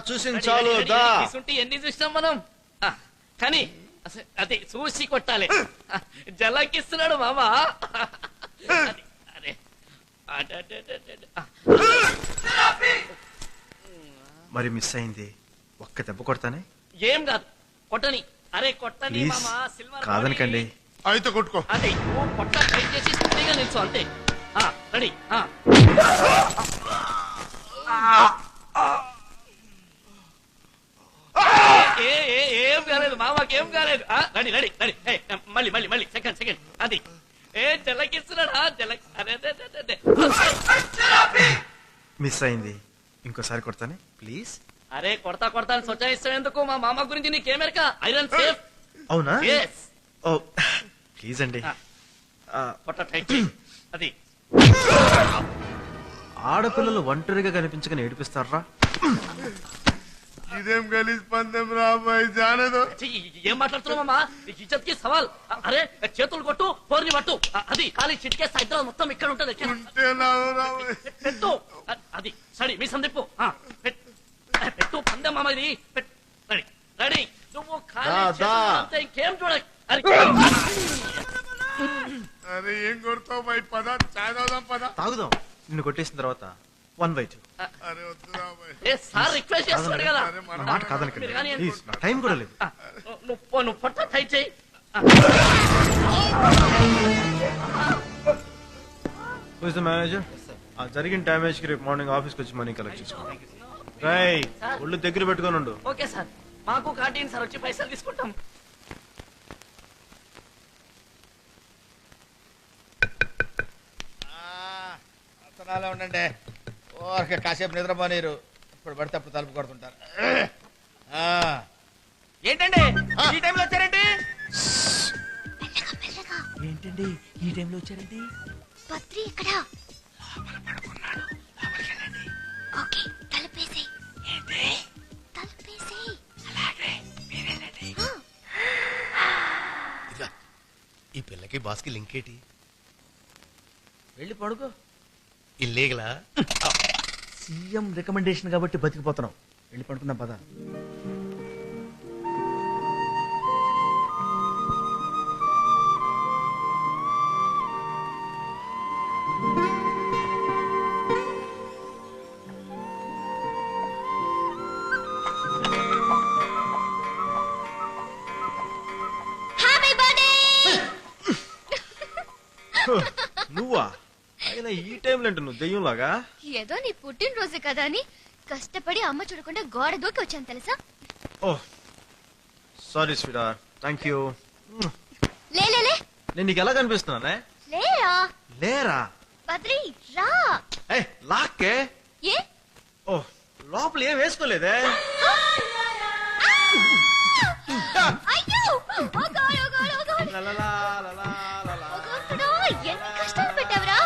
చూసింది చాలు దా. ఎన్ని చూసినాం మనం కానీ అది చూసి కొట్టాలి. జలకిస్తున్నాడు మామా. మరి మిస్ అయింది, ఒక్క దెబ్బ కొడతానే. ఏం కాదు, కొట్టని. అరే కొట్టని మామా. సిల్వర్ కాదనకండి. అయితే కొట్టుకో. అదే నువ్వు కొట్ట ట్రై చేసి స్టడీగా నిల్చో అంతే. రెడీ. ఏం కాలేదు మామాకేం కాలేదు. Ready ready ready. మళ్ళీ మళ్ళీ మళ్ళీ సెకండ్ సెకండ్. అది జలకిస్తున్నాడా మిస్ అయింది, ఇంకోసారి కొడతానే ప్లీజ్. అరే కొడతా కొడతా అని సొచ్చాయిస్తావు ఎందుకు? మా మామ గురించి నీకేమెరక? Iron safe. అవునా? ఓ ప్లీజ్ అండి. కొట్ట ట్రై. అది ఆడపిల్లలు ఒంటరిగా కనిపించగానే ఏడిపిస్తారా? ఇదేం గలీజ్ పందెం రా అబ్బాయి, జానదు. ఏం మాట్లాడుతున్నావు మామా? ఇజ్జత్ కి సవాల్. అరే చేతులు కొట్టు, పోర్ని పట్టు. అది ఖాళీ చిటికేస్తే హైదరాబాద్ మొత్తం ఇక్కడ ఉంటది. పెట్టు. అది సడి మీ సందిప్పు పెట్టు. పందెం మామ ఇది. Ready ready. నువ్వు ఖాళీ ఇంకేం చూడ. అరే ఏం కొడతావు బాయ్? పద చాయ్ తాగుదాం. పద తాగుదాం. నిన్ను కొట్టేసిన తర్వాత 1/2. అరే వద్దురా బాయ్. సార్ రిక్వెస్ట్ చేస్తున్నాడు కదా. మాట కాదనకండి ప్లీజ్, టైం కూడా లేదు. నువ్వు పొట్ట టైట్ చేయి. మేనేజర్ జరిగిన డ్యామేజ్ కి రేపు మార్నింగ్ ఆఫీస్కి వచ్చి మనీ కలెక్ట్ చేసుకోండి. ఒళ్ళు దగ్గర పెట్టుకొని ఉండు. Okay sir. మాకు కాంటీన్ సార్ వచ్చి పైసలు తీసుకుంటాం. ఉండండి, ఓకే కాసేపు నిద్రపోనీరు. ఇప్పుడు పడితే అప్పుడు తలుపు కొడుతుంటారు. ఏంటండి ఈ టైంలో వచ్చారండి? ఏంటండి ఈ టైంలో వచ్చారండి? పత్రి ఇక్కడ ఓకే తలుపేసి. తలుపేసి. ఈ పిల్లకి బాస్కి లింక్ ఏంటి? వెళ్ళి పడుకో. ఇల్లీగలా? సీఎం రికమెండేషన్ కాబట్టి బతికిపోతున్నాం. వెళ్ళి పడుకుందాం పద. నువ్వా? అయినా ఈ టైంలో అంటే నువ్వు దెయ్యంలాగా. ఏదో నీ పుట్టినరోజు కదా అని కష్టపడి అమ్మ చూడకుండా గోడ దూకి వచ్చాను తెలుసా. ఓ సారీ స్వీటార్, థ్యాంక్ యూ. లే నేను నీకు ఎలా కనిపిస్తున్నానే? లేరా లేరా? బద్రి రా. లాక్కే. ఏ ఓ లోపల ఏం వేసుకోలేదే? ఎన్ని కష్టాలు పెట్టావురా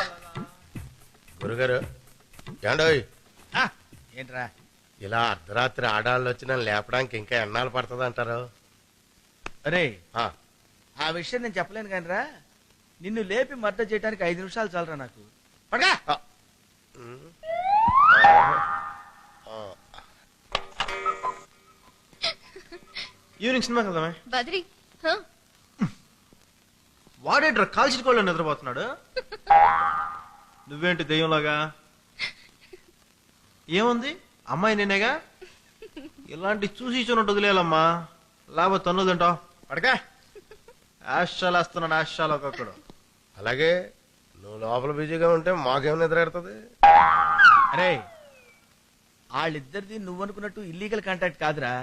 గురుగారు. ఏండోయ్ ఏంట్రా ఇలా అర్ధరాత్రి ఆడాళ్ళు వచ్చి నన్ను లేపడానికి ఇంకా ఎన్నాళ్ళు పడుతుంది అంటారు? అరే ఆ విషయం నేను చెప్పలేను కానీ రా, నిన్ను లేపి మర్డర్ చేయడానికి 5 నిమిషాలు చాలరా నాకు. పడగా ఈవినింగ్ సినిమాకి వెళ్దామే. బద్రి వాడేట్రా కాల్చికోళ్ళు నిద్రపోతున్నాడు? నువ్వేంటి దెయ్యంలాగా? ఏముంది అమ్మాయి నేనేగా. ఇలాంటి చూసి చూనట్టు వదిలేయాలమ్మా, లేకపోతే తన్నులు తింటావు. పడకా ఆశాలు వేస్తున్నాడు, ఆశాలు ఒక్కొక్కడు. అలాగే నువ్వు లోపల బిజీగా ఉంటే మాకేం నిద్ర ఎడుతుంది? అరే వాళ్ళిద్దరిది నువ్వు అనుకున్నట్టు ఇల్లీగల్ కాంటాక్ట్ కాదురా.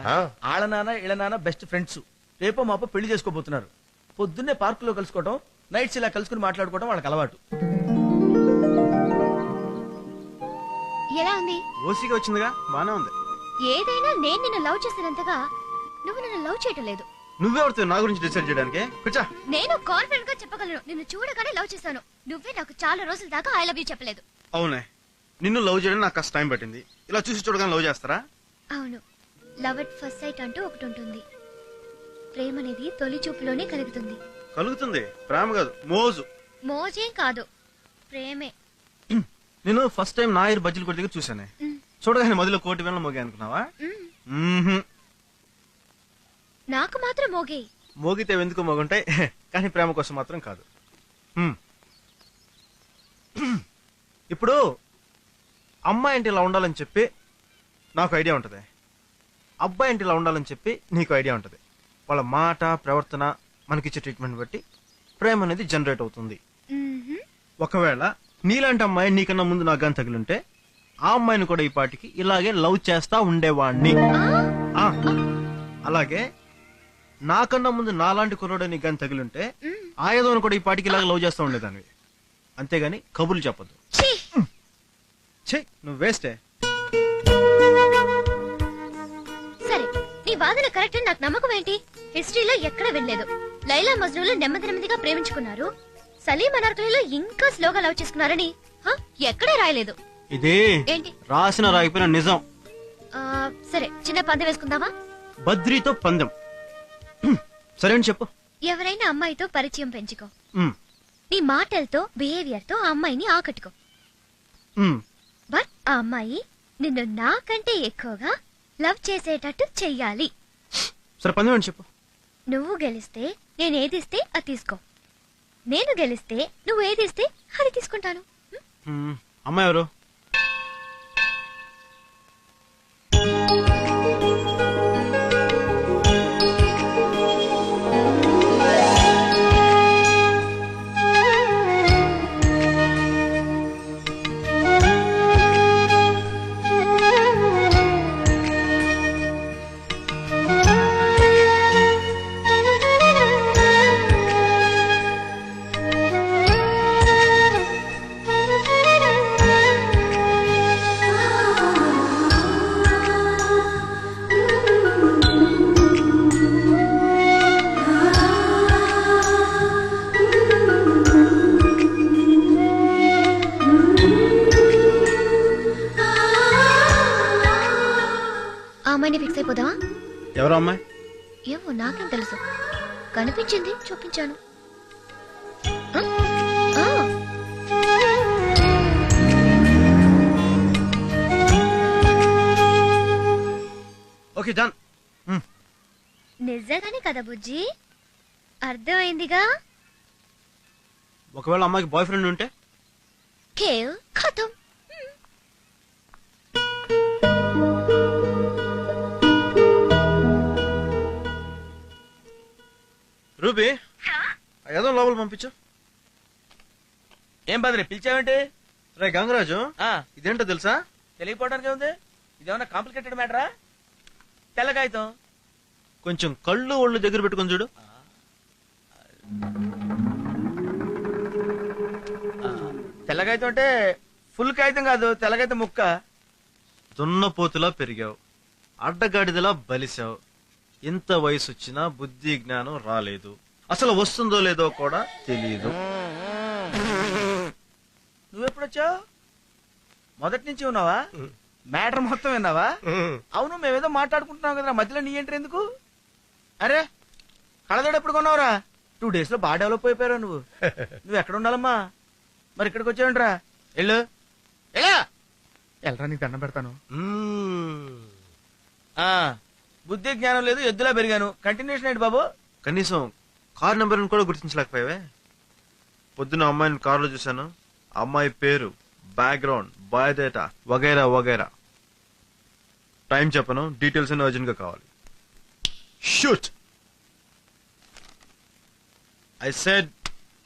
ఆళ్ళ నాన్న ఇళ్ళ నాన్న బెస్ట్ ఫ్రెండ్స్. రేపో మాపో పెళ్లి చేసుకోబోతున్నారు. పొద్దున్నే పార్కులో కలుసుకోవడం, నైట్స్ ఇలా కలుసుకుని మాట్లాడుకోవడం వాళ్ళకి అలవాటు. ఎలా ఉంది? ఓసిగా వచ్చిందిగా, బానే ఉంది. ఏదైనా నేను నిన్ను లవ్ చేసినంతగా నువ్వు నన్ను లవ్ చేయటం లేదు. నువ్వెవరితో నా గురించి డిసైడ్ చేయడానికి? కూర్చో. నేను కాన్ఫిడెంట్ గా చెప్పగలను, నిన్ను చూడగానే లవ్ చేశాను. నువ్వే నాకు చాలా రోజుల దాకా ఐ లవ్ యూ చెప్పలేదు. అవునే, నిన్ను లవ్ చేయడం నాకు కాస్త టైం పట్టింది. ఇలా చూసి చూడగానే లవ్ చేస్తారా? అవును, లవ్ ఎట్ ఫస్ట్ సైట్ అంటూ ఒకటి ఉంటుంది. ప్రేమ అనేది తొలి చూపులోనే కలుగుతుంది. కలుగుతుంది, ప్రేమ కాదు మోజు. మోజేం కాదు, ప్రేమే. నేను ఫస్ట్ టైం నాయర్ బజ్జీలు కొట్టి దగ్గర చూసానే. చూడగానే మధ్యలో కోటి వేల మోగే అనుకున్నావా? మ్మ్హ్మ్. నాకు మాత్రం మోగే. మోగితే ఎందుకు మోగుంటాయి కానీ ప్రేమ కోసం మాత్రం కాదు. మ్మ్. ఇప్పుడు అమ్మాయి అంటే ఇలా ఉండాలని చెప్పి నాకు ఐడియా ఉంటుంది, అబ్బాయి అంటే ఇలా ఉండాలని చెప్పి నీకు ఐడియా ఉంటుంది. వాళ్ళ మాట ప్రవర్తన మనకిచ్చే ట్రీట్మెంట్ బట్టి ప్రేమ అనేది జనరేట్ అవుతుంది. మ్మ్హ్మ్. ఒకవేళ నీలాంటి అమ్మాయి నీకన్నా ముందు నాకు గాని తగిలింటే ఆ అమ్మాయిని కూడా ఈ పాటికి ఇలాగే లవ్ చేస్తా ఉండేవాణ్ణి. ఆ, అలాగే నాకన్నా ముందు నాలాంటి కుర్రోడు నీకు గాని తగిలింటే ఆ ఏదో కూడా ఈ పాటికి ఇలాగే లవ్ చేస్తా ఉండేదానివి. అంతేగాని కబుర్లు చెప్పద్దు. ఛీ! ఛీ, నువ్వు వేస్టే. సరే, నీ వాదన కరెక్ట్ అని నాకు నమ్మకం ఏంటి? హిస్టరీలో ఎక్కడ వినలేదు. లైలా మజ్నూలు నెమ్మది నెమ్మదిగా ప్రేమించుకున్నారు, సలీం అనార్కలిలో ఇంకా స్లోగా లవ్ చేసుకున్నారని ఎక్కడే రాయలేదు. ఇది ఏంటి? రాసిన రాయిపోయిన నిజం. సరే, చిన్న పందెం వేసుకుందామా? బద్రీతో పందెం. సరే అని చెప్పు. ఎవరైనా అమ్మాయితో పరిచయం పెంచుకో, మ్, నీ మాటలతో బిహేవియర్ తో ఆ అమ్మాయిని ఆకట్టుకో. మ్. బట్ ఆ అమ్మాయి నిన్ను నాకంటే ఎక్కువగా లవ్ చేసేటట్టు చెయ్యాలి. సరే పందెం అని చెప్పు. నువ్వు గెలిస్తే నేను ఏదిస్తే అది తీసుకో, నేను గెలిస్తే నువ్వు ఏదిస్తే అది తీసుకుంటాను. మ్, అమ్మాయి ఎవరు? ఆ అమ్మాయిని ఫిక్స్ అయిపోదామా? ఎవరు అమ్మాయి? ఏమో నాకేం తెలుసు, కనిపించింది చూపించాను. ఆ? ఆ. Okay done. నిజంగానే కదా బుజ్జి, అర్థమైందిగా. ఒకవేళ అమ్మాయికి బాయ్ ఫ్రెండ్ ఉంటే? ఖేల్ ఖతం. రూబీ, ఏదో లోపల పంపించు. ఏం బదిలీ పిలిచావేంటి? రే గంగరాజు, ఆ, ఇదేంటో తెలుసా? తెలియపోవడానికి ఉంది. ఇదేమన్నా కాంప్లికేటెడ్ మ్యాటరా? తెల్ల కాగితం. కొంచెం కళ్ళు ఒళ్ళు దగ్గర పెట్టుకొని చూడు. తెల్ల కాగితం అంటే ఫుల్ కాగితం కాదు, తెల్ల కాగితం ముక్క. దున్నపోతులా పెరిగావు, అడ్డగాడిదలా బలిసావు. ఇంత వయసు వచ్చినా బుద్ధి జ్ఞానం రాలేదు. అసలు వస్తుందో లేదో కూడా తెలియదు. నువ్వెప్పుడొచ్చావు? మొదటి నుంచి ఉన్నావా? మ్యాటర్ మొత్తం విన్నావా? అవును, మేమేదో మాట్లాడుకుంటున్నాం కదా, మధ్యలో నీ ఎంట్రీ ఎందుకు? అరే, కళ్ళజోడు ఎప్పుడు కొన్నావురా? 2 days లో బాగా డెవలప్ అయిపోయావు నువ్వు. నువ్వు ఎక్కడ ఉండాలమ్మా? మరి ఇక్కడికి వచ్చావంట్రా? వెళ్ళు వెళ్ళరా, నీకు దండం పెడతాను. ఆ, బుద్ధి జ్ఞానం లేదు, ఎద్దులా పెరిగాను. కంటిన్యూషన్ ఏంటి బాబు? కనీసం కార్ నెంబర్ కూడా గుర్తించలేకపోయావే. పొద్దున అమ్మాయిని కారులో చూశాను. అమ్మాయి పేరు, బ్యాక్గ్రౌండ్, బయోడేటా వగైరా వగైరా. టైం చెప్పను, డీటెయిల్స్ అన్ని అర్జెంట్ గా కావాలి. Shoot, I said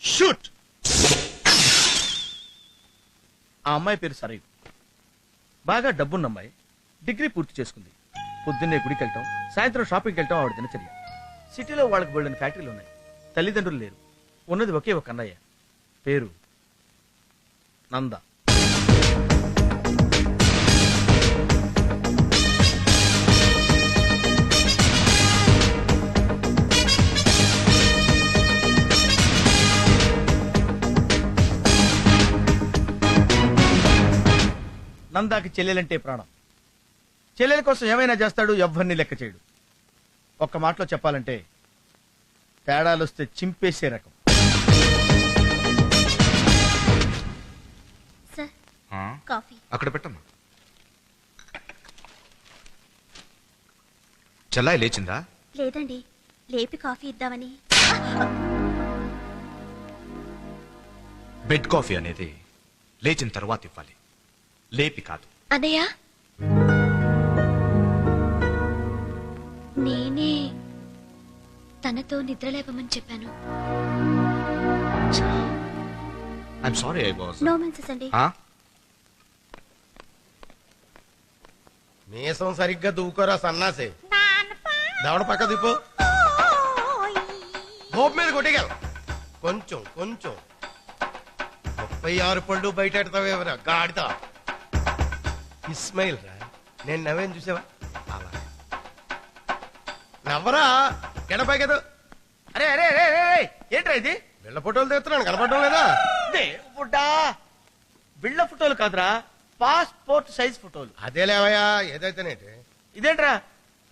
shoot. ఆ అమ్మాయి పేరు సరయు, బాగా డబ్బున్న అమ్మాయి, డిగ్రీ పూర్తి చేసుకుంది. పొద్దున్నే గుడికి వెళ్తాం, సాయంత్రం షాపింగ్కి వెళ్తాం. ఆవిడ దినచర్య. సిటీలో వాళ్ళకి బోల్డెన్ ఫ్యాక్టరీలు ఉన్నాయి, తల్లిదండ్రులు లేరు, ఉన్నది ఒకే ఒక అన్నయ్య, పేరు నంద. నందాకి చెల్లెలంటే ప్రాణం. చెల్లెల కోసం ఏమైనా చేస్తాడు, ఎవ్వరిని లెక్క చేయడు. ఒక్క మాటలో చెప్పాలంటే తేడాలొస్తే చింపేసే రకం. Sir, coffee. అక్కడ పెట్టమ్మా. చెల్లాయి లేచిందా? లేదండి, లేపి కాఫీ ఇద్దామని. బెడ్ కాఫీ అనేది లేచిన తర్వాత ఇవ్వాలి, లేపి కాదు. అన్నయ్య, నేనే తనతో నిద్రలేపమని చెప్పాను. I'm sorry I was. No mentions అండి. మీసం సరిగ్గా దూకోరా సన్నాసి. దవడ పక్క దిప్పు. గోపు మీద కొట్టేగల కొంచెం కొంచెం. 36 పళ్ళు బయట ఎడతావేమరా గాడిత. ఇస్మాయిల్ రా, నేను నవ్వేం చూసావా? అలా నవ్వరా, ఎడపై కదా. అరే అరే అరే అరే అరే, ఏంట్రా ఇది? బిళ్ళ ఫోటోలు తెస్తున్నాను, కనపడడం లేదా? దేవుడా, బిళ్ళ ఫోటోలు కాదురా, పాస్పోర్ట్ సైజ్ ఫోటోలు. అదే లేవయ్యా, ఏదైతేనేటి. ఇదేంట్రా,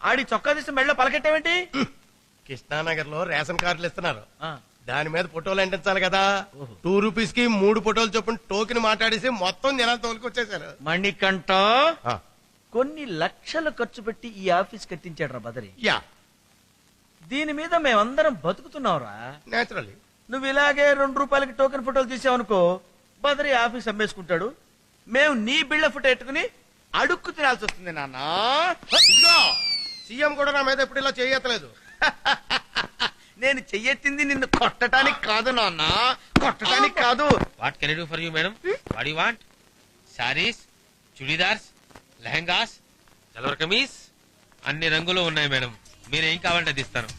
ఆడి చొక్కా తీసి మెళ్ళ పలకెట్టావేంటి? కృష్ణానగర్ లో రేషన్ కార్డులు ఇస్తున్నారు, ఆ, దాని మీద ఫోటోలు అంటించాలి కదా. 2 రూపీస్ కి 3 ఫోటోలు చొప్పున టోకెన్ మాట్లాడేసి మొత్తం జనాలు తోలుకొచ్చేసారు. మణికంఠ కొన్ని లక్షలు ఖర్చు పెట్టి ఈ ఆఫీస్ కట్టించాడు రా బదరి. యా, దీని మీద మేమందరం బతుకుతున్నావురా. నేచురల్లీ. నువ్వు ఇలాగే 2 రూపాయలకి టోకెన్ ఫోటోలు తీసావనుకో, బదరి ఆఫీస్ అమ్మేసుకుంటాడు. మేము నీ బిళ్ళ ఫోటో ఎట్టుకుని అడుక్కు తినాల్సి వస్తుంది నాన్న. ఇదిగో, సీఎం కూడా నా మీద ఎప్పుడు ఇలా చేయట్లేదు. నేను చెయ్యెత్తింది నిన్ను కొట్టడానికి కాదు నాన్న, కొట్టడానికి కాదు. What can I do for you madam? What you want? Saris, churidars, lehengas, salwar kameez అన్ని రంగులు ఉన్నాయి మేడం. మీరు ఏం కావాలంటే అది ఇస్తాను.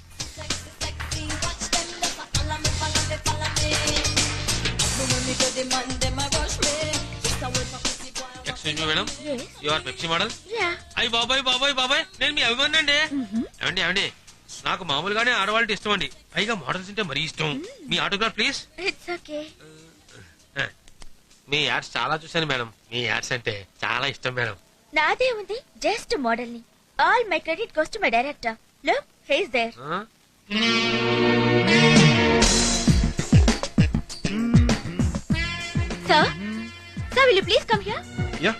Excuse me madam, you are Pepsi model. అయ్యి బాబాయ్ బాబాయ్ బాబాయ్, నేను మీ అభిమాని అండి. ఏమండి ఏమండి, నాకు మామూలుగానే ఆడవాళ్ళకి ఇష్టం అండి, పైగా మోడల్స్ అంటే మరీ ఇష్టం. మీ ఆటోగ్రాఫ్ ప్లీజ్. It's okay. మీ యాడ్స్ చాలా చూశాను మేడం, మీ యాడ్స్ అంటే చాలా ఇష్టం మేడం. నాదే ఉంది, జస్ట్ మోడల్ ని. All my credit goes to my director. Look, he is there. Sir, will you please come here? Yeah.